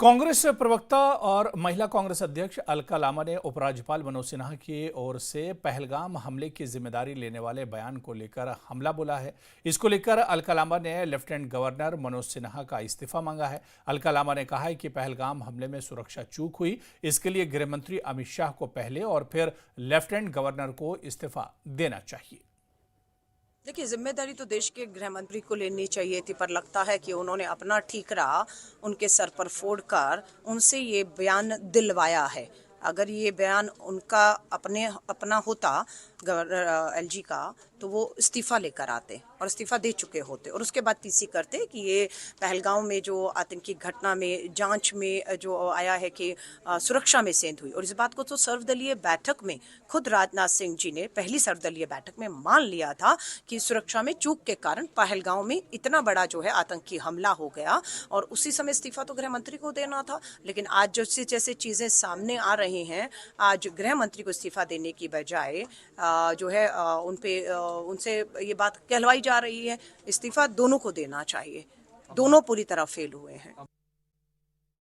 कांग्रेस प्रवक्ता और महिला कांग्रेस अध्यक्ष अलका लामा ने उपराज्यपाल मनोज सिन्हा की ओर से पहलगाम हमले की जिम्मेदारी लेने वाले बयान को लेकर हमला बोला है। इसको लेकर अलका लामा ने लेफ्टिनेंट गवर्नर मनोज सिन्हा का इस्तीफा मांगा है। अलका लामा ने कहा है कि पहलगाम हमले में सुरक्षा चूक हुई, इसके लिए गृह मंत्री अमित शाह को पहले और फिर लेफ्टिनेंट गवर्नर को इस्तीफा देना चाहिए। देखिए, जिम्मेदारी तो देश के गृह मंत्री को लेनी चाहिए थी, पर लगता है कि उन्होंने अपना ठीकरा उनके सर पर फोड़कर उनसे ये बयान दिलवाया है। अगर ये बयान उनका अपना होता गवर्नर एलजी का, तो वो इस्तीफा लेकर आते और इस्तीफा दे चुके होते और उसके बाद टीसी करते कि ये पहलगांव में जो आतंकी घटना में जांच में जो आया है कि सुरक्षा में सेंध हुई। और इस बात को तो सर्वदलीय बैठक में खुद राजनाथ सिंह जी ने पहली सर्वदलीय बैठक में मान लिया था कि सुरक्षा में चूक के कारण पहलगांव में इतना बड़ा जो है आतंकी हमला हो गया और उसी समय इस्तीफा तो गृह मंत्री को देना था। लेकिन आज जैसे जैसे चीजें सामने आ रही हैं, आज गृह मंत्री को इस्तीफा देने की बजाय जो है उनसे ये बात कहलवाई जा रही है। इस्तीफा दोनों को देना चाहिए, दोनों पूरी तरह फेल हुए हैं।